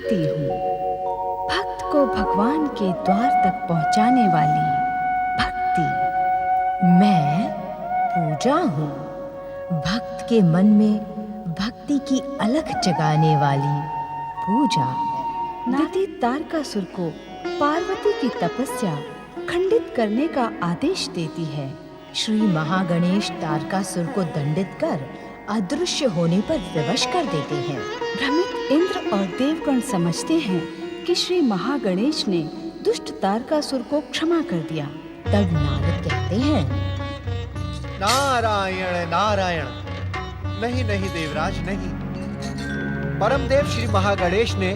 भक्ति हूँ, भक्त को भगवान के द्वार तक पहुँचाने वाली भक्ति। मैं पूजा हूँ, भक्त के मन में भक्ति की अलख जगाने वाली पूजा। नारद तारकासुर को पार्वती की तपस्या खंडित करने का आदेश देती है। श्री महागणेश तारकासुर को दंडित कर अदृश्य होने पर विवश कर देते हैं। भ्रमित इंद्र और देवगण समझते हैं कि श्री महागणेश ने दुष्ट तारकासुर को क्षमा कर दिया। तब नारद कहते हैं, नारायण नारायण। नहीं नहीं देवराज नहीं, परमदेव श्री महागणेश ने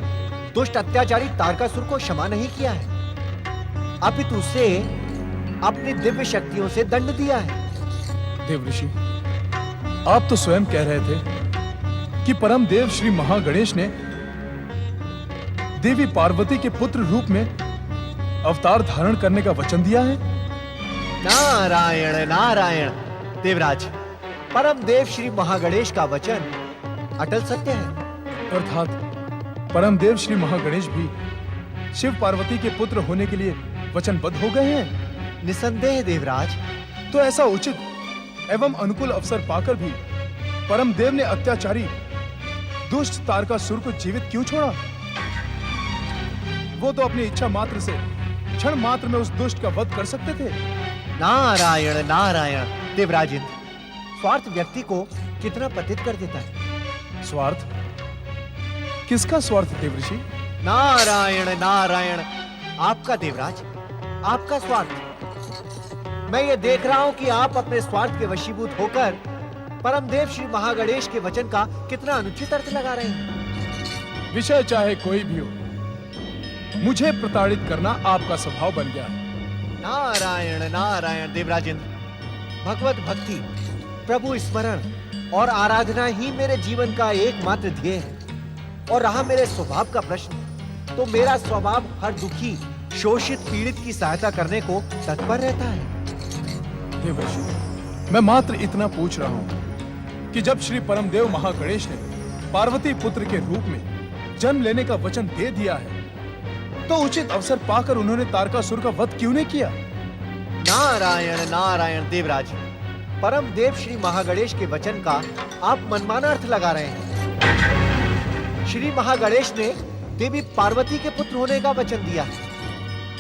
दुष्ट अत्याचारी तारकासुर को क्षमा नहीं किया है, अपितु उसे अपनी दिव्य शक्तियों से दंड दिया है। देवऋषि, आप तो स्वयं कह रहे थे कि परम देव श्री महागणेश ने देवी पार्वती के पुत्र रूप में अवतार धारण करने का वचन दिया है। नारायण नारायण। देवराज, परम देव श्री महागणेश का वचन अटल सत्य है। अर्थात परम देव श्री महागणेश भी शिव पार्वती के पुत्र होने के लिए वचनबद्ध हो गए हैं। निसंदेह देवराज। तो ऐसा उचित एवं अनुकूल अवसर पाकर भी परम देव ने अत्याचारी दुष्ट तारकासुर को जीवित क्यों छोड़ा? वो तो अपनी इच्छा मात्र से क्षण मात्र में उस दुष्ट का वध कर सकते थे। नारायण नारायण। देवराज इंद्र, स्वार्थ व्यक्ति को कितना पतित कर देता है। स्वार्थ? किसका स्वार्थ देवऋषि? नारायण नारायण। आपका देवराज, आपका स्वार्थ। मैं ये देख रहा हूं कि आप अपने स्वार्थ के वशीभूत होकर परमदेव श्री महागणेश के वचन का कितना अनुचित अर्थ लगा रहे हैं। विषय चाहे कोई भी हो, मुझे प्रताड़ित करना आपका स्वभाव बन गया है। नारायण नारायण। देवराजेंद्र, भगवत भक्ति, प्रभु स्मरण और आराधना ही मेरे जीवन का एकमात्र ध्येय है। और रहा मेरे स्वभाव का प्रश्न, तो मेरा स्वभाव हर दुखी, शोषित, पीड़ित की सहायता करने को तत्पर रहता है। देवर्षि, मैं मात्र इतना पूछ रहा हूं कि जब श्री परमदेव महागणेश ने पार्वती पुत्र के रूप में जन्म लेने का वचन दे दिया है, तो उचित अवसर पाकर उन्होंने तारकासुर का वध क्यों नहीं किया? नारायण नारायण। देवराज, परम देव श्री महागणेश के वचन का आप मनमाना अर्थ लगा रहे हैं। श्री महागणेश ने देवी पार्वती के पुत्र होने का वचन दिया है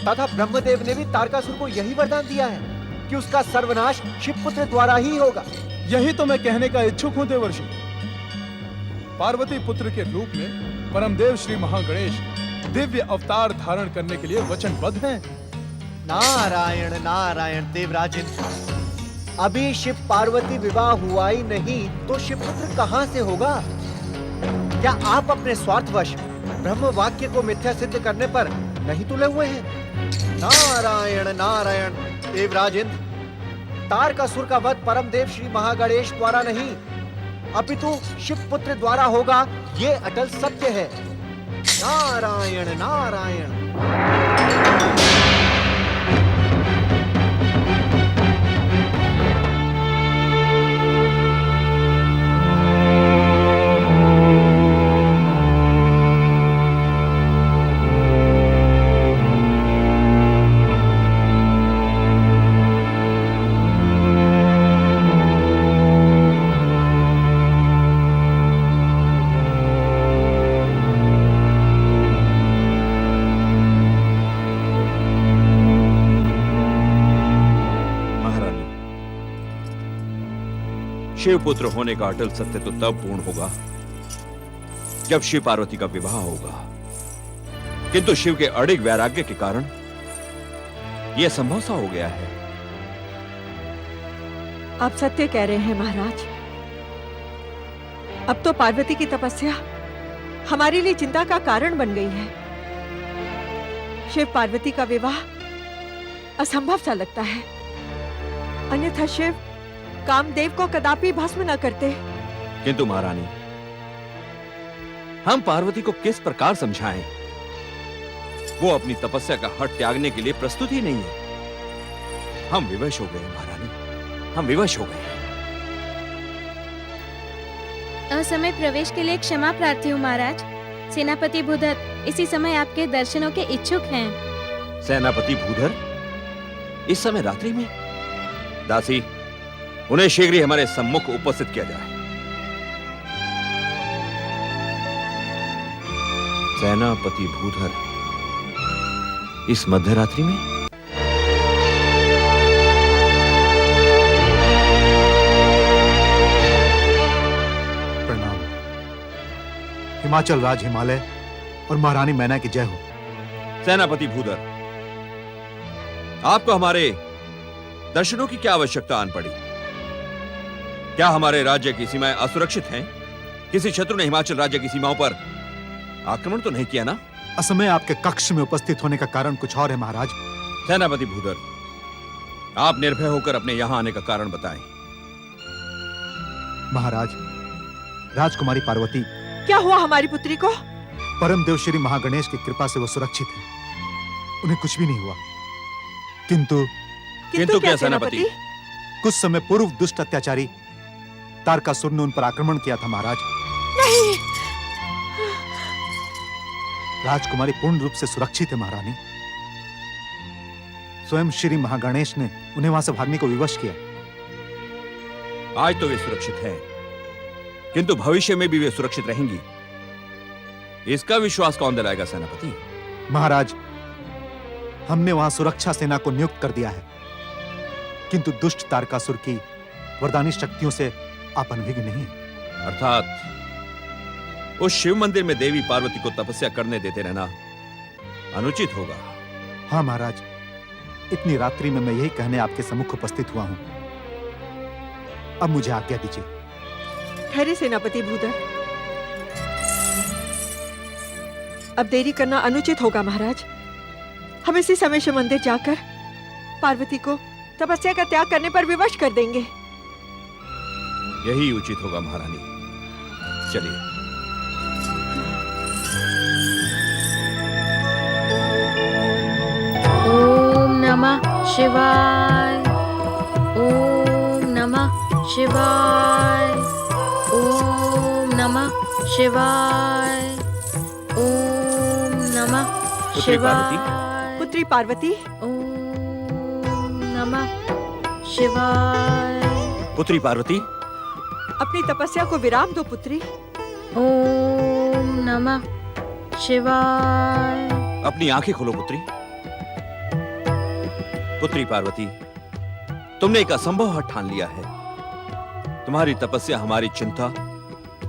तथा ब्रह्मदेव ने भी तारकासुर को यही वरदान दिया है कि उसका सर्वनाश शिवपुत्र द्वारा ही होगा। यही तो मैं कहने का इच्छुक हूं देवर्षि। पार्वती पुत्र के रूप में परमदेव श्री महागणेश दिव्य अवतार धारण करने के लिए वचनबद्ध हैं। नारायण नारायण। देवराजेंद्र, अभी शिव पार्वती विवाह हुआ ही नहीं तो शिवपुत्र कहां से होगा? क्या आप अपने स्वार्थवश ब्रह्म वाक्य को मिथ्या सिद्ध करने पर नहीं तुले हुए हैं? नारायण नारायण। देवराजेंद्र, तारकासुर का वध परमदेव श्री महागणेश द्वारा नहीं अपितु शिवपुत्र द्वारा होगा, ये अटल सत्य है। नारायण नारायण। शिवपुत्र होने का अटल सत्य तो तब पूर्ण होगा जब शिव पार्वती का विवाह होगा, किंतु शिव के अड़िग वैराग्य के कारण यह संभव सा हो गया है। आप सत्य कह रहे हैं महाराज। अब तो पार्वती की तपस्या हमारे लिए चिंता का कारण बन गई है। शिव पार्वती का विवाह असंभव सा लगता है, अन्यथा शिव कामदेव को कदापि भस्म न करते। किंतु महारानी, हम पार्वती को किस प्रकार समझाएं? वो अपनी तपस्या का हट त्यागने के लिए प्रस्तुत ही नहीं है। हम विवश हो गए महारानी, हम विवश हो गए। असमय प्रवेश के लिए क्षमा प्रार्थी हूँ महाराज। सेनापति भूधर इसी समय आपके दर्शनों के इच्छुक हैं। सेनापति भूधर इस समय रात्रि में? दासी, उन्हें शीघ्र ही हमारे सम्मुख उपस्थित किया जाए। सेनापति भूधर इस मध्यरात्रि में? प्रणाम। हिमाचल राज हिमालय और महारानी मैना की जय हो। सेनापति भूधर, आपको हमारे दर्शनों की क्या आवश्यकता आन पड़ी? क्या हमारे राज्य की सीमाएं असुरक्षित हैं? किसी शत्रु ने हिमाचल राज्य की सीमाओं पर आक्रमण तो नहीं किया ना? असमय आपके कक्ष में उपस्थित होने का कारण कुछ और है महाराज। सेनापति भूधर, आप निर्भय होकर अपने यहां आने का कारण बताएं। महाराज, राजकुमारी पार्वती, क्या हुआ हमारी पुत्री को? परम देव श्री महागणेश की कृपा से वो सुरक्षित है, उन्हें कुछ भी नहीं हुआ। किंतु किंतु क्या सेनापति? कुछ समय पूर्व दुष्ट अत्याचारी तारकासुर ने उन पर आक्रमण किया था महाराज। नहीं। राजकुमारी पूर्ण रूप से सुरक्षित है महारानी। स्वयं श्री महागणेश ने उन्हें वहां से भागने को विवश किया। आज तो वे सुरक्षित हैं, किंतु भविष्य में भी वे सुरक्षित रहेंगी, इसका विश्वास कौन दिलाएगा सेनापति? महाराज, हमने वहां सुरक्षा सेना को नियुक्त कर दिया है, किंतु दुष्ट तारकासुर की वरदानी शक्तियों से आप अनभिज्ञ नहीं। अर्थात उस शिव मंदिर में देवी पार्वती को तपस्या करने देते रहना अनुचित होगा। हाँ महाराज, इतनी रात्रि में मैं यही कहने आपके सम्मुख उपस्थित हुआ हूं। अब मुझे आज्ञा दीजिए। ठहरे सेनापति भूधर, अब देरी करना अनुचित होगा महाराज। हम इसी समय से मंदिर जाकर पार्वती को तपस्या का त्याग करने पर विवश कर देंगे। यही उचित होगा महारानी। चलिए। ओम नमः शिवाय। ओम नमः शिवाय। ओम नमः शिवाय। ओम नमः पुत्री पार्वती। शिवाय। पुत्री पार्वती, ओम नमः शिवाय। पुत्री पार्वती, अपनी तपस्या को विराम दो पुत्री। ओम नमः शिवाय। अपनी आंखें खोलो पुत्री। पुत्री पार्वती, तुमने एक असंभव हठ ठान लिया है। तुम्हारी तपस्या हमारी चिंता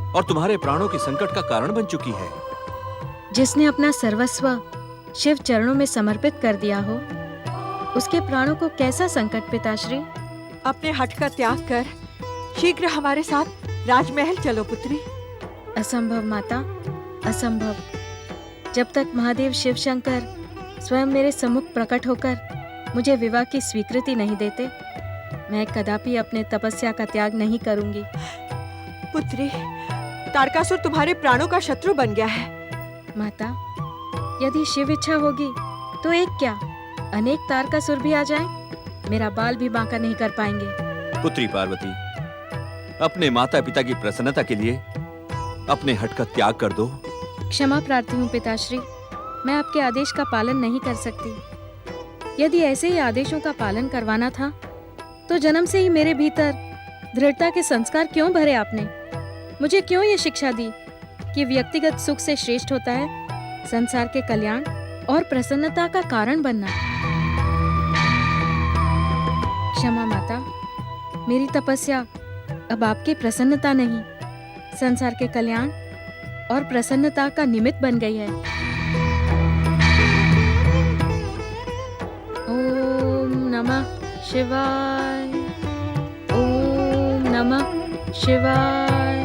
और तुम्हारे प्राणों के संकट का कारण बन चुकी है। जिसने अपना सर्वस्व शिव चरणों में समर्पित कर दिया हो, उसके प्राणों को कैसा संकट पिताश्री? अपने हठ का त्याग कर शीघ्र हमारे साथ राजमहल चलो पुत्री। असंभव माता, असंभव। जब तक महादेव शिव शंकर स्वयं मेरे सम्मुख प्रकट होकर मुझे विवाह की स्वीकृति नहीं देते, मैं कदापि अपने तपस्या का त्याग नहीं करूंगी। पुत्री, तारकासुर तुम्हारे प्राणों का शत्रु बन गया है। माता, यदि शिव इच्छा होगी तो एक क्या, अनेक तारकासुर भी आ जाएं, मेरा बाल भी बांका नहीं कर पाएंगे। पुत्री पार्वती, अपने माता पिता की प्रसन्नता के लिए अपने हठ का त्याग कर दो। क्षमा प्रार्थी हूँ पिताश्री, मैं आपके आदेश का पालन नहीं कर सकती। यदि ऐसे ही आदेशों का पालन करवाना था तो जन्म से ही मेरे भीतर दृढ़ता के संस्कार क्यों भरे आपने? मुझे क्यों ये शिक्षा दी कि व्यक्तिगत सुख से श्रेष्ठ होता है संसार के कल्याण और प्रसन्नता का कारण बनना? क्षमा माता, मेरी तपस्या अब आपकी प्रसन्नता नहीं, संसार के कल्याण और प्रसन्नता का निमित्त बन गई है। ओम नमः शिवाय। ओम नमः शिवाय।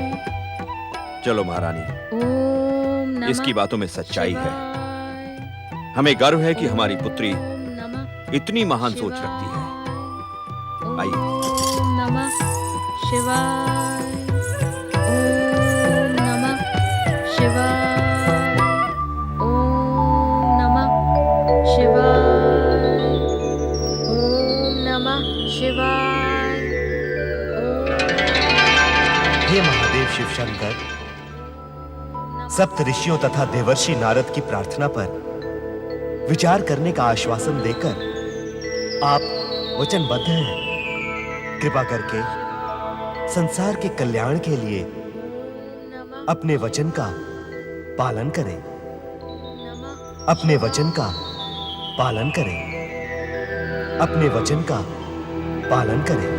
चलो महारानी, ओम नमः इसकी बातों में सच्चाई है। शिवाय। हमें गर्व है कि हमारी पुत्री ओम नमः इतनी महान सोच रखती है। आइए। ओम नमः शिवाय। ओम नमः शिवाय। ओम नमः शिवाय। ओम नमः शिवाय। हे महादेव शिव शंकर, सप्त ऋषियों तथा देवर्षि नारद की प्रार्थना पर विचार करने का आश्वासन देकर आप वचनबद्ध हैं। कृपा करके संसार के कल्याण के लिए अपने वचन का पालन करें। अपने वचन का पालन करें। अपने वचन का पालन करें।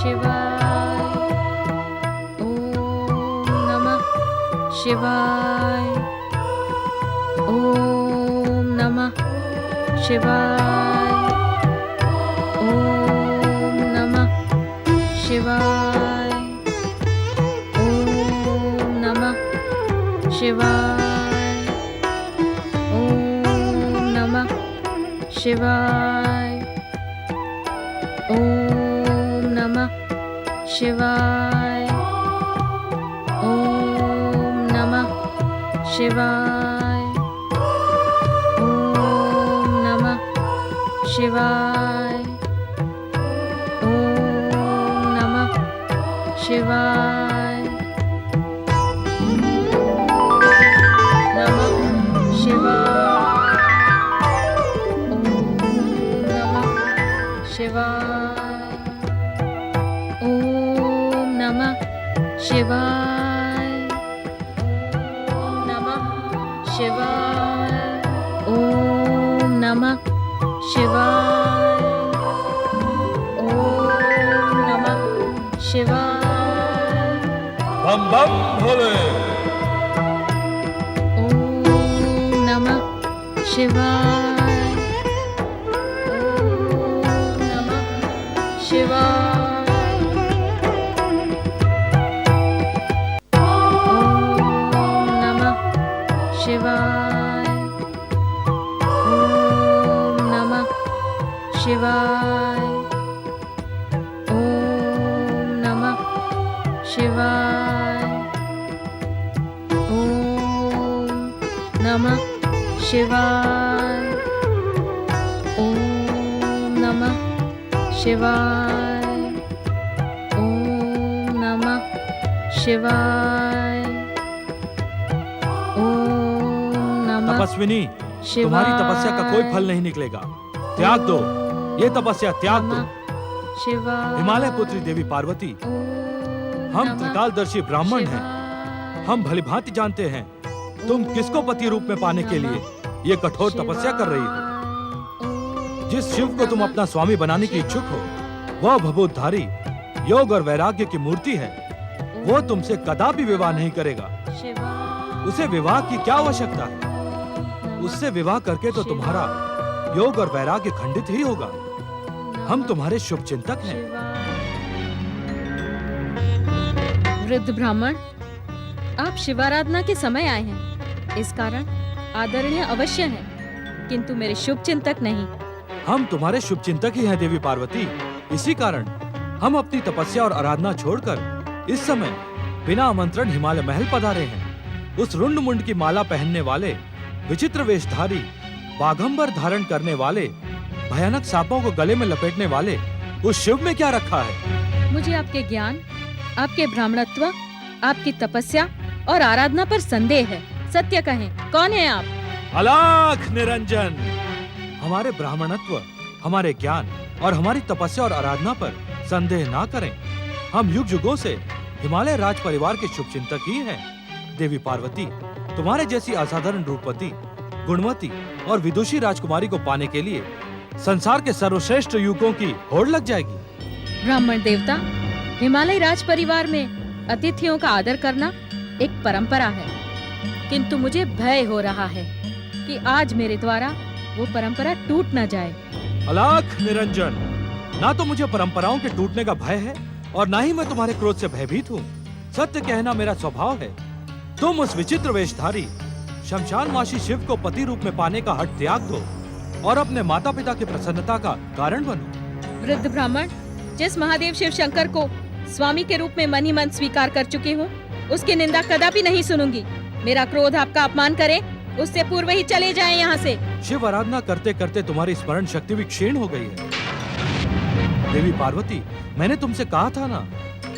शिवाय ओम नमः शिवाय ओम नमः शिवाय ओम नमः शिवाय ओम नमः शिवाय ओम नमः शिवाय ओम नमः शिवाय ओम नमः शिवाय ओम नमः शिवाय नमः शिवाय ओम नमः शिवाय ओम नमः शिवाय बम बम भोले। ओम नमः शिवाय ओम नमः शिवाय ओम नमः शिवाय ओम नमः शिवाय ओम नमः शिवाय ओम नमः शिवाय ओम नमः शिवाय ओम नमः शिवाय ओम नमः तपस्विनी, तुम्हारी तपस्या का कोई फल नहीं निकलेगा। त्याग दो, ये तपस्या त्याग दो। शिवाय हिमालय पुत्री देवी पार्वती, हम त्रिकालदर्शी ब्राह्मण हैं। हम भलीभांति जानते हैं तुम किसको पति रूप में पाने के लिए ये कठोर तपस्या कर रही हो। जिस शिव को तुम अपना स्वामी बनाने की इच्छुक हो, वह भभूतधारी योग और वैराग्य की मूर्ति है। वो तुमसे कदापि विवाह नहीं करेगा। उसे विवाह की क्या आवश्यकता है? उससे विवाह करके तो तुम्हारा योग और वैराग्य खंडित ही होगा। हम तुम्हारे शुभ चिंतक हैं। वृद्ध ब्राह्मण, आप शिवाराधना के समय आए हैं, इस कारण आदरणीय अवश्य हैं, किंतु मेरे शुभ चिंतक नहीं। हम तुम्हारे शुभ चिंतक ही हैं देवी पार्वती। इसी कारण हम अपनी तपस्या और आराधना छोड़कर इस समय बिना आमंत्रण हिमालय महल पधारे हैं। उस रुंड मुंड की माला पहनने वाले, विचित्र वेशधारी, बाघंबर धारण करने वाले, भयानक सांपों को गले में लपेटने वाले उस शिव में क्या रखा है? मुझे आपके ज्ञान, आपके ब्राह्मणत्व, आपकी तपस्या और आराधना पर संदेह है। सत्य कहें, कौन है आप? अलाख निरंजन, हमारे ब्राह्मणत्व, हमारे ज्ञान और हमारी तपस्या और आराधना पर संदेह ना करें। हम युग युगों से हिमालय राज परिवार के शुभ चिंतक ही हैं। देवी पार्वती, तुम्हारे जैसी असाधारण रूपवती, गुणवती और विदुषी राजकुमारी को पाने के लिए संसार के सर्वश्रेष्ठ युवकों की होड़ लग जाएगी। ब्राह्मण देवता, हिमालय राज परिवार में अतिथियों का आदर करना एक परंपरा है, किंतु मुझे भय हो रहा है कि आज मेरे द्वारा वो परंपरा टूट न जाए। अलाख निरंजन, ना तो मुझे परंपराओं के टूटने का भय है और ना ही मैं तुम्हारे क्रोध से भयभीत हूँ। सत्य कहना मेरा स्वभाव है। तुम उस विचित्र वेशधारी शमशानवासी शिव को पति रूप में पाने का हठ त्याग दो और अपने माता पिता की प्रसन्नता का कारण बनो। वृद्ध ब्राह्मण, जिस महादेव शिव शंकर को स्वामी के रूप में मन ही मन स्वीकार कर चुकी हूँ, उसकी निंदा कदापि नहीं सुनूंगी। मेरा क्रोध आपका अपमान करे, उससे पूर्व ही चले जाएं यहाँ से। शिव आराधना करते करते तुम्हारी स्मरण शक्ति भी क्षीण हो गई है। देवी पार्वती, मैंने तुमसे कहा था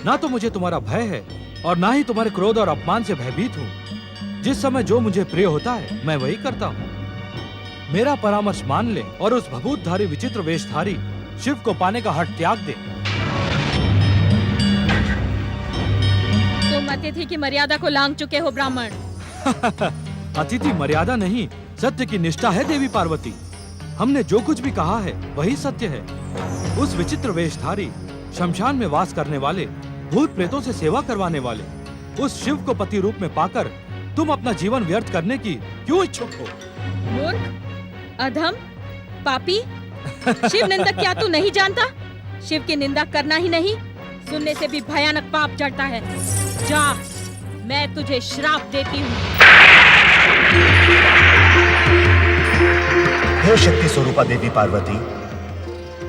ना तो मुझे तुम्हारा भय है और ना ही तुम्हारे क्रोध और अपमान से भयभीत हूँ। जिस समय जो मुझे प्रिय होता है मैं वही करता हूँ। मेरा परामर्श मान ले और उस भभूतधारी विचित्र वेशधारी शिव को पाने का हठ त्याग दे। तुम अतिथि की मर्यादा को लांघ चुके हो ब्राह्मण। अतिथि मर्यादा नहीं, सत्य की निष्ठा है देवी पार्वती। हमने जो कुछ भी कहा है वही सत्य है। उस विचित्र वेशधारी, शमशान में वास करने वाले, भूत प्रेतों से सेवा करवाने वाले उस शिव को पति रूप में पाकर तुम अपना जीवन व्यर्थ करने की क्यों इच्छुक हो? मूर्ख, अधम, पापी, शिव निंदक क्या तू नहीं जानता? शिव की निंदा करना ही नहीं, सुनने से भी भयानक पाप चढ़ता है। जा, मैं तुझे श्राप देती हूँ। हे शक्ति स्वरूपा देवी पार्वती,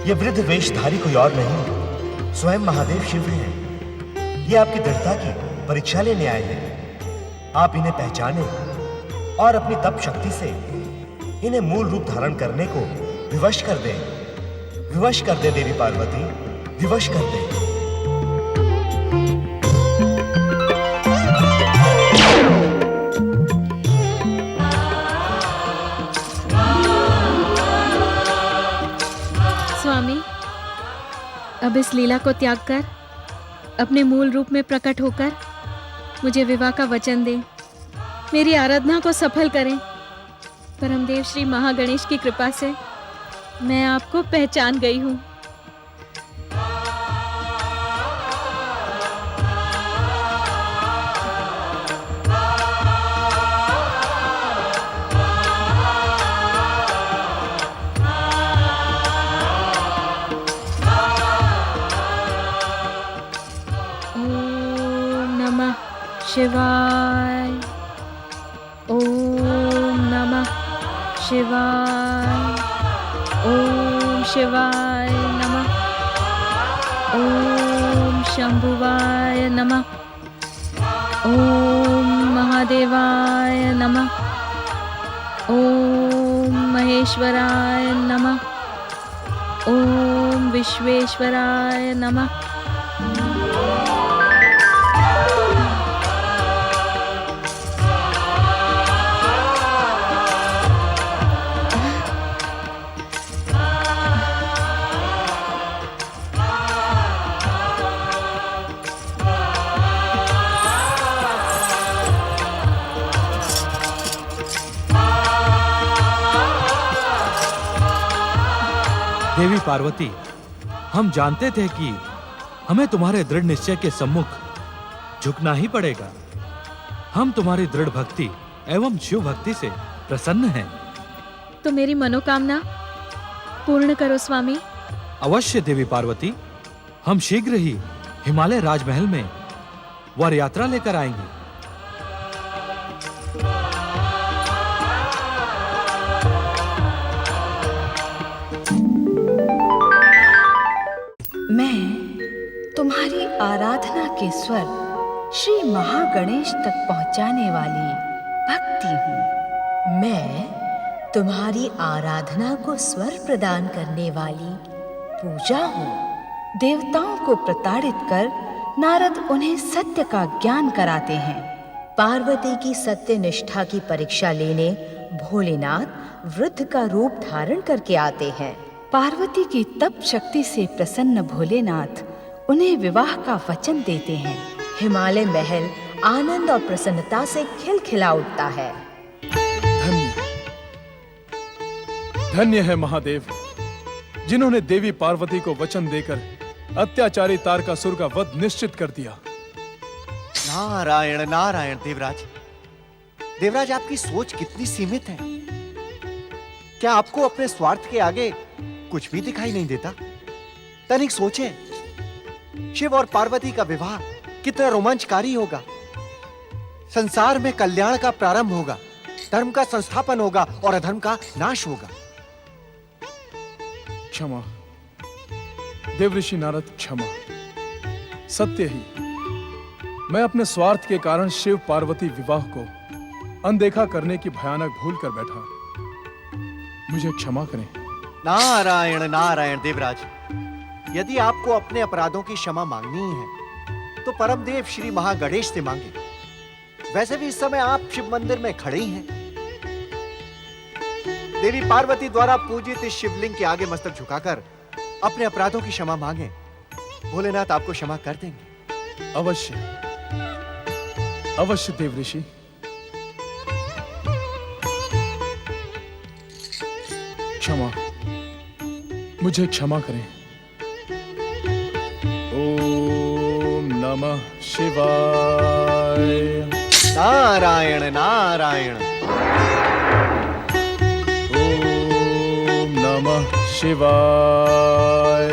ये वृद्ध वेशधारी कोई और नहीं, स्वयं महादेव शिव हैं। ये आपकी दृढ़ता की परीक्षा लेने आए हैं। आप इन्हें पहचाने और अपनी तप शक्ति से इन्हें मूल रूप धारण करने को विवश कर दें। विवश कर दे देवी पार्वती, विवश कर दे। स्वामी, अब इस लीला को त्याग कर अपने मूल रूप में प्रकट होकर मुझे विवाह का वचन दें, मेरी आराधना को सफल करें। परमदेव श्री महागणेश की कृपा से मैं आपको पहचान गई हूँ। शिवाय, ओम नमः शिवाय, ओम शिवाय नमः, ओम शंभुवाय नमः, ओम महादेवाय नमः, ओम महेश्वराय नमः, ओम विश्वेश्वराय नमः। देवी पार्वती, हम जानते थे कि हमें तुम्हारे दृढ़ निश्चय के सम्मुख झुकना ही पड़ेगा। हम तुम्हारी दृढ़ भक्ति एवं शिव भक्ति से प्रसन्न हैं। तो मेरी मनोकामना पूर्ण करो स्वामी। अवश्य देवी पार्वती, हम शीघ्र ही हिमालय राजमहल में वर यात्रा लेकर आएंगे। मैं तुम्हारी आराधना के स्वर श्री महागणेश तक पहुंचाने वाली भक्ति हूँ। मैं तुम्हारी आराधना को स्वर प्रदान करने वाली पूजा हूँ। देवताओं को प्रताड़ित कर नारद उन्हें सत्य का ज्ञान कराते हैं। पार्वती की सत्य निष्ठा की परीक्षा लेने भोलेनाथ वृद्ध का रूप धारण करके आते हैं। पार्वती की तप शक्ति से प्रसन्न भोलेनाथ उन्हें विवाह का वचन देते हैं। हिमालय महल आनंद और प्रसन्नता से खिलखिला उठता है। धन्य धन्य है महादेव, जिन्होंने देवी पार्वती को वचन देकर अत्याचारी तारकासुर का वध निश्चित कर दिया। नारायण नारायण देवराज। देवराज, आपकी सोच कितनी सीमित है। क्या आपको अपने स्वार्थ के आगे कुछ भी दिखाई नहीं देता? तनिक सोचें, शिव और पार्वती का विवाह कितना रोमांचकारी होगा। संसार में कल्याण का प्रारंभ होगा, धर्म का संस्थापन होगा और अधर्म का नाश होगा। क्षमा देवऋषि नारद, क्षमा। सत्य ही मैं अपने स्वार्थ के कारण शिव पार्वती विवाह को अनदेखा करने की भयानक भूल कर बैठा। मुझे क्षमा करें। नारायण नारायण देवराज। यदि आपको अपने अपराधों की क्षमा मांगनी है तो परमदेव श्री महागणेश से मांगे। वैसे भी इस समय आप शिव मंदिर में खड़े ही हैं। देवी पार्वती द्वारा पूजित इस शिवलिंग के आगे मस्तक झुकाकर अपने अपराधों की क्षमा मांगे। भोलेनाथ आपको क्षमा कर देंगे। अवश्य, अवश्य देव ऋषि। क्षमा, मुझे क्षमा करें। ओम नमः शिवाय। नारायण नारायण। ओम नमः शिवाय।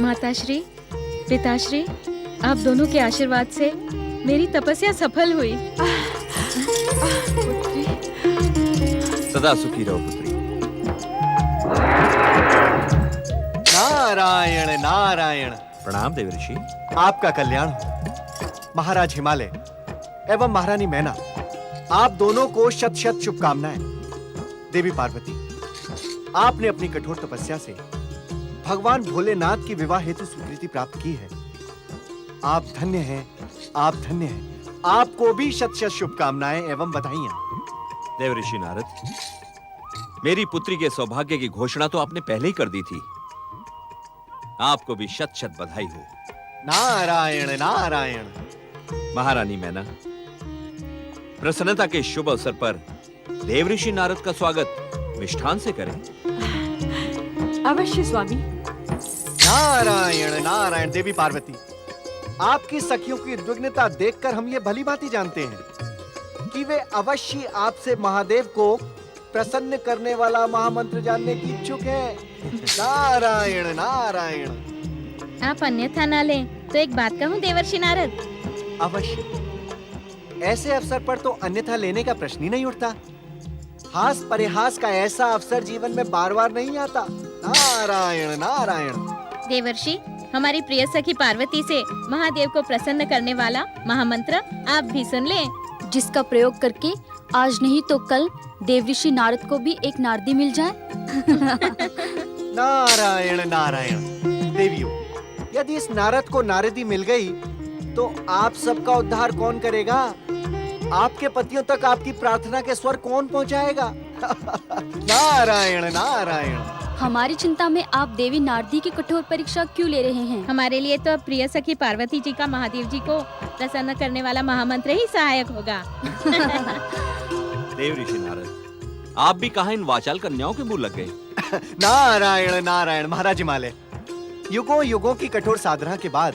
माताश्री, पिताश्री, आप दोनों के आशीर्वाद से मेरी तपस्या सफल हुई। पुत्री, सदा सुखी रहो पुत्री। नारायण नारायण। प्रणाम देव ऋषि। आपका कल्याण हो। महाराज हिमालय एवं महारानी मैना, आप दोनों को शत शत शुभकामनाएं। देवी पार्वती, आपने अपनी कठोर तपस्या से भगवान भोलेनाथ की विवाह हेतु स्वीकृति प्राप्त की है। आप धन्य हैं, आप धन्य हैं। आपको भी शत शत शुभकामनाएं एवं बधाइयां। देव ऋषि नारद, मेरी पुत्री के सौभाग्य की घोषणा तो आपने पहले ही कर दी थी। आपको भी शत शत बधाई हो। नारायण नारायण। महारानी मैना, प्रसन्नता के शुभ अवसर पर देव ऋषि नारद का स्वागत मिष्ठान से करें। अवश्य स्वामी। नारायण नारायण। देवी पार्वती, आपकी सखियों की उद्विग्नता देखकर हम ये भली भांति जानते हैं कि वे अवश्य आपसे महादेव को प्रसन्न करने वाला महामंत्र जानने की इच्छुक हैं। नारायण नारायण। आप अन्यथा ना लें तो एक बात कहूँ देवर्षि नारद। अवश्य, ऐसे अवसर पर तो अन्यथा लेने का प्रश्न ही नहीं उठता। हास परिहास का ऐसा अवसर जीवन में बार बार नहीं आता। नारायण नारायण। देवर्षि, हमारी प्रिय सखी पार्वती से महादेव को प्रसन्न करने वाला महामंत्र आप भी सुन लें, जिसका प्रयोग करके आज नहीं तो कल देवऋषि नारद को भी एक नारदी मिल जाए। नारायण नारायण। देवियों, यदि इस नारद को नारदी मिल गई तो आप सबका उद्धार कौन करेगा? आपके पतियों तक आपकी प्रार्थना के स्वर कौन पहुंचाएगा? नारायण नारायण। हमारी चिंता में आप देवी नारदी की कठोर परीक्षा क्यों ले रहे हैं? हमारे लिए तो प्रिय सखी पार्वती जी का महादेव जी को प्रसन्न करने वाला महामंत्र ही सहायक होगा। देव ऋषि नारद, आप भी कहां इन वाचाल कन्याओं के मुंह लग गए? नारायण नारायण। महाराज हिमालय, युगों युगों की कठोर साधना के बाद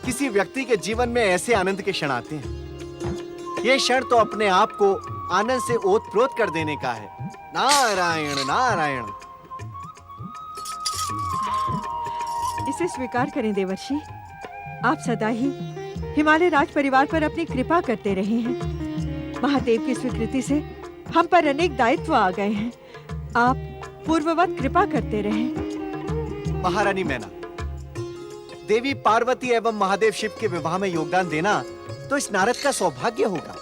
किसी व्यक्ति के जीवन में ऐसे आनंद के क्षण आते हैं। ये क्षण तो अपने आप को आनंद से ओतप्रोत कर देने का है। नारायण नारायण। इसे स्वीकार करें देवर्षि। आप सदा ही हिमालय राज परिवार पर अपनी कृपा करते रहे हैं। महादेव की स्वीकृति से हम पर अनेक दायित्व आ गए हैं। आप पूर्ववत कृपा करते रहें। महारानी मैना, देवी पार्वती एवं महादेव शिव के विवाह में योगदान देना तो इस नारद का सौभाग्य होगा।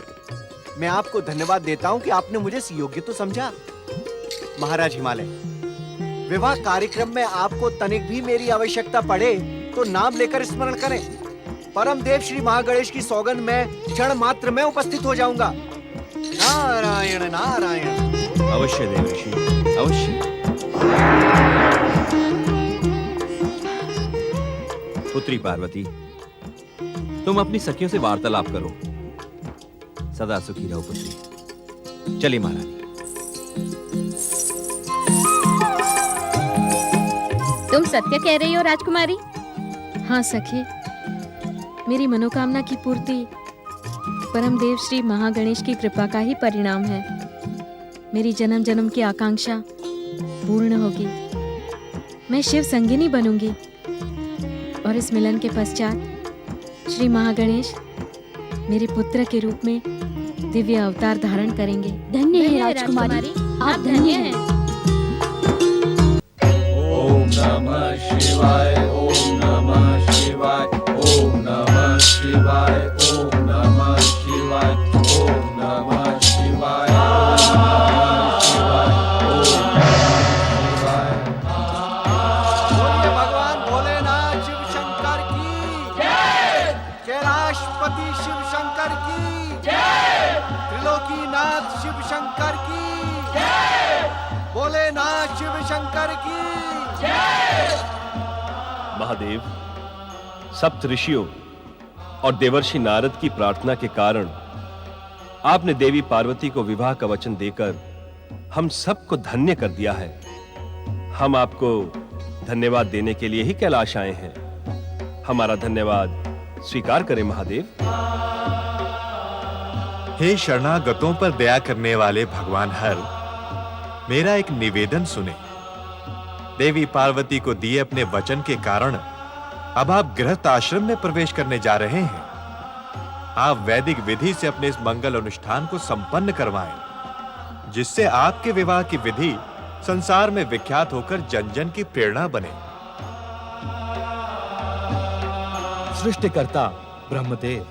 मैं आपको धन्यवाद देता हूं कि आपने मुझे इस योग्य तो समझा। महाराज हिमालय, विवाह कार्यक्रम में आपको तनिक भी मेरी आवश्यकता पड़े तो नाम लेकर स्मरण करें। परमदेव श्री महागणेश की सौगंध में क्षण मात्र में उपस्थित हो जाऊंगा। नारायण नारायण। अवश्य देव ऋषि, अवश्य। पुत्री पार्वती, तुम अपनी सखियों से वार्तालाप करो। सदा सुखी रहो पुत्री। चलिए महारानी। तुम सत्य कह रही हो राजकुमारी? हाँ सखी, मेरी मनोकामना की पूर्ति परमदेव श्री महागणेश की कृपा का ही परिणाम है। मेरी जन्म जन्म की आकांक्षा पूर्ण होगी। मैं शिव संगिनी बनूंगी और इस मिलन के पश्चात श्री महागणेश मेरे पुत्र के रूप में दिव्य अवतार धारण करेंगे। धन्य है राजकुमारी, आप धन्य हैं। ओम नमः शिवाय, ओम नमः शिवाय, ओम नमः शिवाय, ओम नमः शिवाय, ओम कैलाशपति शिव शंकर की जय, त्रिलोकीनाथ शिव शंकर की जय, भोलेनाथ शिव शंकर की जय। महादेव, सप्त ऋषियों और देवर्षि नारद की प्रार्थना के कारण आपने देवी पार्वती को विवाह का वचन देकर हम सबको धन्य कर दिया है। हम आपको धन्यवाद देने के लिए ही कैलाश आए हैं। हमारा धन्यवाद स्वीकार करें महादेव। हे शरणागतों पर दया करने वाले भगवान हर, मेरा एक निवेदन सुने। देवी पार्वती को दिए अपने वचन के कारण अब आप गृहस्थ आश्रम में प्रवेश करने जा रहे हैं। आप वैदिक विधि से अपने इस मंगल अनुष्ठान को संपन्न करवाएं, जिससे आपके विवाह की विधि संसार में विख्यात होकर जन जन की प्रेरणा बने। सृष्टिकर्ता ब्रह्मदेव,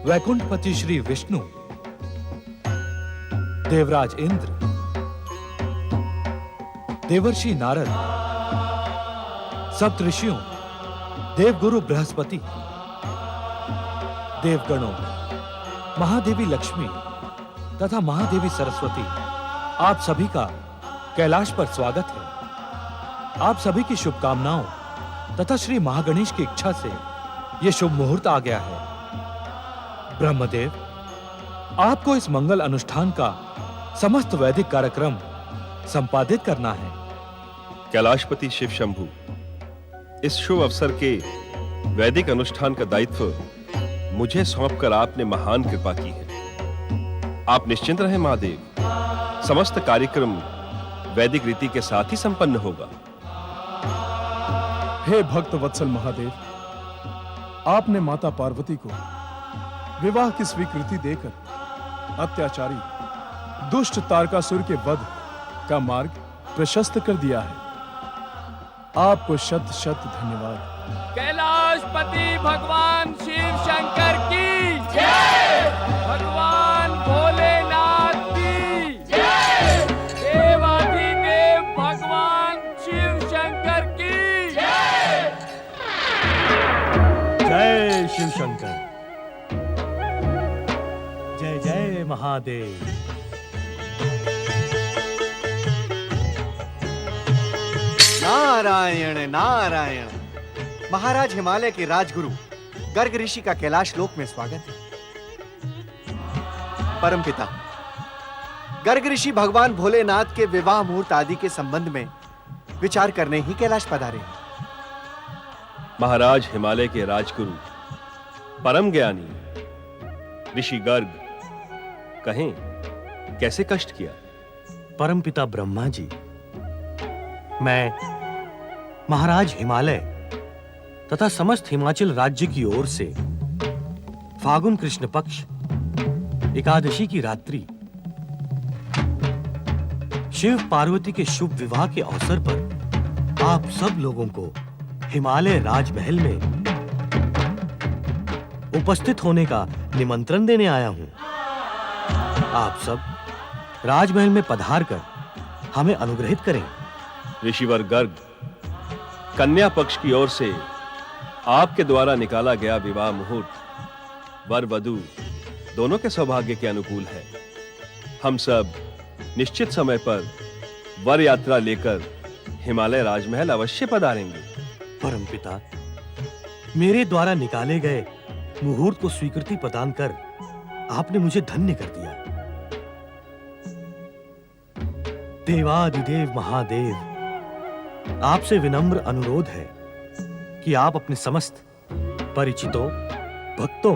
वैकुंठपति श्री विष्णु, देवराज इंद्र, देवर्षि नारद, सप्तऋषियों, देवगुरु बृहस्पति, देवगणों, महादेवी लक्ष्मी तथा महादेवी सरस्वती, आप सभी का कैलाश पर स्वागत है। आप सभी की शुभकामनाओं तथा श्री महागणेश की इच्छा से यह शुभ मुहूर्त आ गया है। ब्रह्मदेव, आपको इस मंगल अनुष्ठान का समस्त वैदिक कार्यक्रम संपादित करना है। कैलाशपति शिव शंभु, इस शुभ अवसर के वैदिक अनुष्ठान का दायित्व मुझे सौंपकर आपने महान कृपा की है। आप निश्चिंत रहें महादेव, समस्त कार्यक्रम वैदिक रीति के साथ ही संपन्न होगा। हे भक्त वत्सल महादेव, आपने माता पार्वती को विवाह की स्वीकृति देकर अत्याचारी दुष्ट तारकासुर के वध का मार्ग प्रशस्त कर दिया है। आपको शत शत धन्यवाद। कैलाशपति भगवान शिव शंकर की जय, भगवान भोलेनाथ की जय, देवाधिदेव भगवान शिव शंकर की जय। जय शिव शंकर, जय जय महादेव। नारायण नारायण। महाराज हिमालय के राजगुरु गर्ग ऋषि का कैलाश लोक में स्वागत है। परमपिता गर्ग ऋषि भगवान भोलेनाथ के विवाह मुहूर्त आदि के संबंध में विचार करने ही कैलाश पधारे हैं। महाराज हिमालय के राजगुरु परम ज्ञानी ऋषि गर्ग, कहें कैसे कष्ट किया? परमपिता ब्रह्मा जी, मैं महाराज हिमालय तथा समस्त हिमाचल राज्य की ओर से फागुन कृष्ण पक्ष एकादशी की रात्रि शिव पार्वती के शुभ विवाह के अवसर पर आप सब लोगों को हिमालय राजमहल में उपस्थित होने का निमंत्रण देने आया हूं। आप सब राजमहल में पधार कर हमें अनुग्रहित करें। ऋषिवर गर्ग, कन्या पक्ष की ओर से आपके द्वारा निकाला गया विवाह मुहूर्त वर वधू दोनों के सौभाग्य के अनुकूल है। हम सब निश्चित समय पर वर यात्रा लेकर हिमालय राजमहल अवश्य पधारेंगे। परमपिता, मेरे द्वारा निकाले गए मुहूर्त को स्वीकृति प्रदान कर आपने मुझे धन्य कर दिया। देवाधिदेव महादेव, आपसे विनम्र अनुरोध है कि आप अपने समस्त परिचितों, भक्तों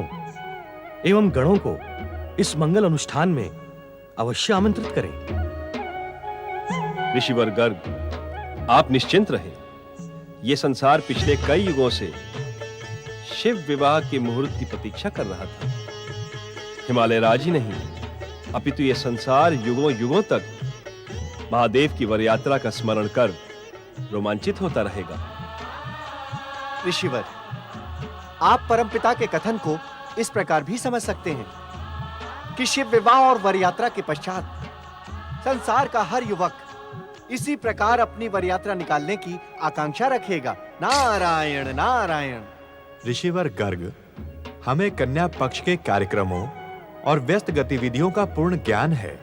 एवं गणों को इस मंगल अनुष्ठान में अवश्य आमंत्रित करें। ऋषिवर गर्ग, आप निश्चिंत रहें। यह संसार पिछले कई युगों से शिव विवाह के मुहूर्त की प्रतीक्षा कर रहा था। हिमालय राज ही नहीं, अपितु यह संसार युगों युगों तक महादेव की वर यात्रा का स्मरण कर रोमांचित होता रहेगा। ऋषिवर, आप परमपिता के कथन को इस प्रकार भी समझ सकते हैं कि शिव विवाह और वर यात्रा के पश्चात संसार का हर युवक इसी प्रकार अपनी वर यात्रा निकालने की आकांक्षा रखेगा। नारायण नारायण। ऋषिवर गर्ग, हमें कन्या पक्ष के कार्यक्रमों और व्यस्त गतिविधियों का पूर्ण ज्ञान है।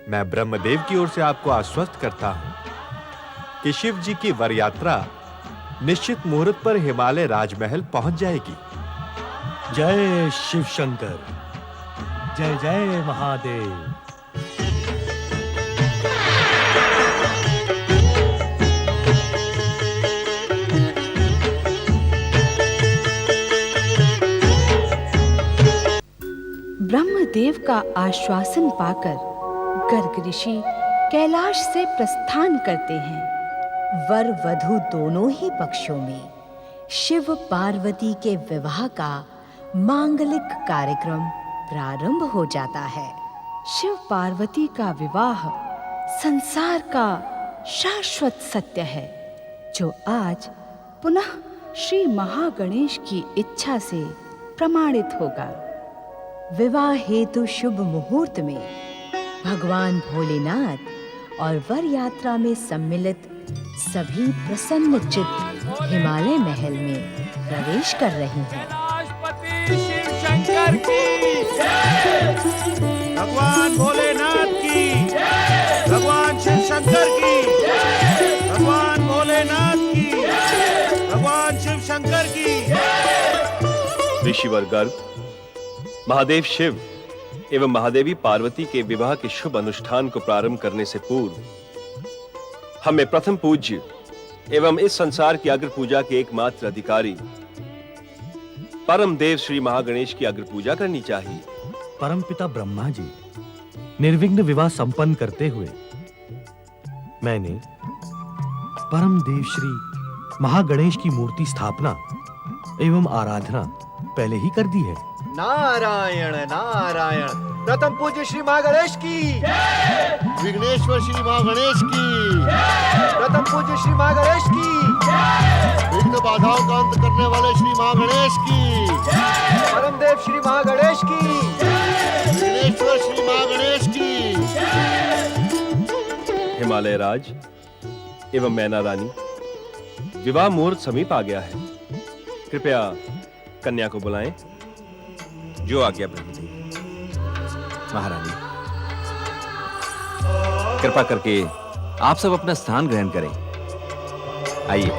मैं ब्रह्मदेव की ओर से आपको आश्वस्त करता हूं कि शिव जी की वर यात्रा निश्चित मुहूर्त पर हिमालय राजमहल पहुंच जाएगी। जय शिव शंकर, जय जय महादेव। ब्रह्मदेव का आश्वासन पाकर गर्ग ऋषि कैलाश से प्रस्थान करते हैं। वर वधू दोनों ही पक्षों में शिव पार्वती के विवाह का मांगलिक कार्यक्रम प्रारंभ हो जाता है। शिव पार्वती का विवाह संसार का शाश्वत सत्य है, जो आज पुनः श्री महागणेश की इच्छा से प्रमाणित होगा। विवाह हेतु शुभ मुहूर्त में भगवान भोलेनाथ और वर यात्रा में सम्मिलित सभी प्रसन्न चित्त हिमालय महल में प्रवेश कर रही हैं। कैलाशपति शिव शंकर की जय। भगवान भोलेनाथ की जय। भगवान शिव शंकर की जय। भगवान भोलेनाथ की जय। भगवान शिव शंकर की जय। ऋषिवर गर्ग, महादेव शिव एवं महादेवी पार्वती के विवाह के शुभ अनुष्ठान को प्रारंभ करने से पूर्व हमें प्रथम पूज्य एवं इस संसार की अग्र पूजा के एकमात्र अधिकारी परम देव श्री महागणेश की अग्र पूजा करनी चाहिए। परमपिता ब्रह्मा जी निर्विघ्न विवाह संपन्न करते हुए मैंने परम देव श्री महागणेश की मूर्ति स्थापना एवं आराधना पहले ही कर दी है। नारायण नारायण। प्रथम पूज्य श्री महागणेश की जय। विघ्नेश्वर श्री महागणेश की जय। प्रथम पूज्य श्री महागणेश की जय। विघ्न बाधाओं का अंत करने वाले श्री महागणेश की जय। परमदेव श्री महागणेश की जय। विघ्नेश्वर श्री महागणेश की जय। हिमालय राज एवं मैना रानी, विवाह मुहूर्त समीप आ गया है। कृपया कन्या को बुलाएं। जो आज्ञा ब्रह्मदेव। महारानी, कृपा करके आप सब अपना स्थान ग्रहण करें। आइए।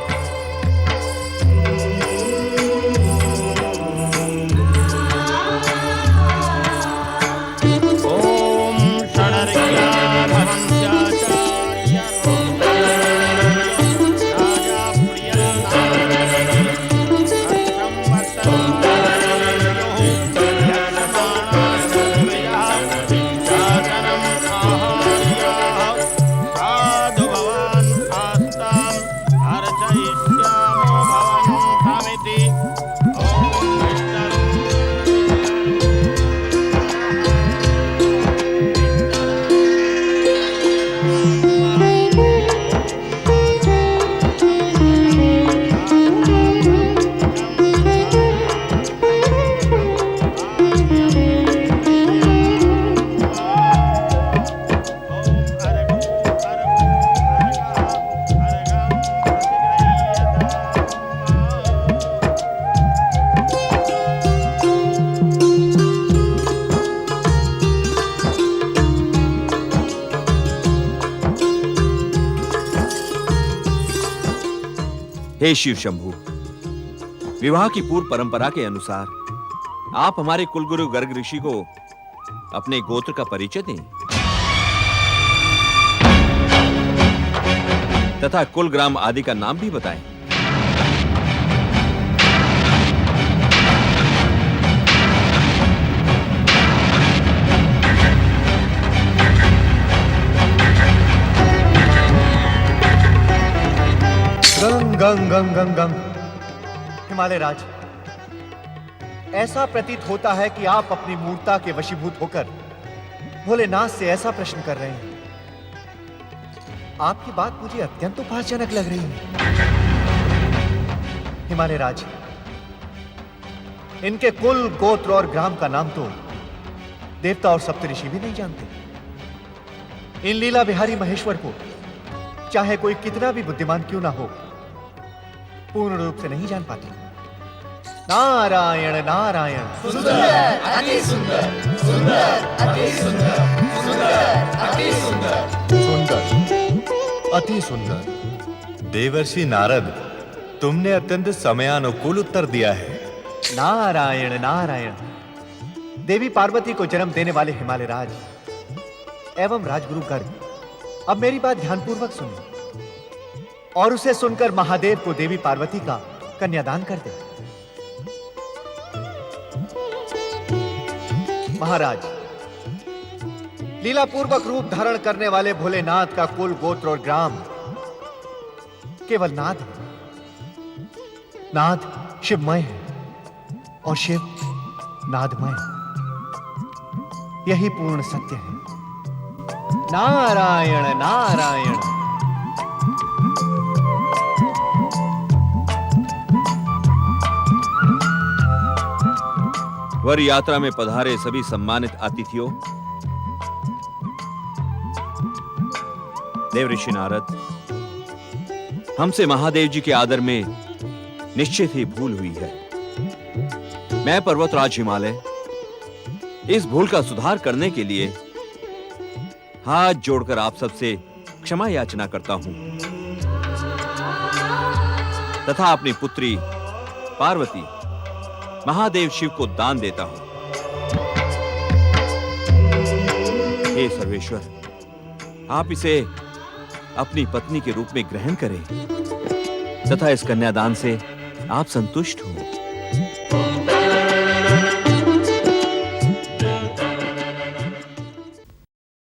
हे शिव शंभु, विवाह की पूर्व परंपरा के अनुसार आप हमारे कुलगुरु गर्ग ऋषि को अपने गोत्र का परिचय दें तथा कुल ग्राम आदि का नाम भी बताएं। गंग गंग गंग गंग। हिमालय राज, ऐसा प्रतीत होता है कि आप अपनी मूर्ता के वशीभूत होकर भोलेनाथ से ऐसा प्रश्न कर रहे हैं। आपकी बात मुझे अत्यंत उपहासजनक लग रही है। हिमालय राज, इनके कुल, गोत्र और ग्राम का नाम तो देवता और सप्तऋषि भी नहीं जानते। इन लीला बिहारी महेश्वर को चाहे कोई कितना भी बुद्धिमान क्यों ना हो, पूर्ण रूप से नहीं जान पाते। नारायण नारायण। सुंदर, अति सुंदर। देवर्षि नारद, तुमने अत्यंत समयानुकूल उत्तर दिया है। नारायण नारायण। देवी पार्वती को जन्म देने वाले हिमालय राज एवं राजगुरु गर्ग अब मेरी बात ध्यानपूर्वक सुने और उसे सुनकर महादेव को देवी पार्वती का कन्यादान कर दे। महाराज, लीला पूर्वक रूप धारण करने वाले भोलेनाथ का कुल, गोत्र और ग्राम केवल नाद है। नाद शिवमय है और शिव नादमय। यही पूर्ण सत्य है। नारायण नारायण। वर यात्रा में पधारे सभी सम्मानित अतिथियों, देवऋषि नारद, हमसे महादेव जी के आदर में निश्चित ही भूल हुई है। मैं पर्वतराज हिमालय इस भूल का सुधार करने के लिए हाथ जोड़कर आप सबसे क्षमा याचना करता हूं तथा अपनी पुत्री पार्वती महादेव शिव को दान देता हूं। हे सर्वेश्वर, आप इसे अपनी पत्नी के रूप में ग्रहण करें तथा इस कन्यादान से आप संतुष्ट हो।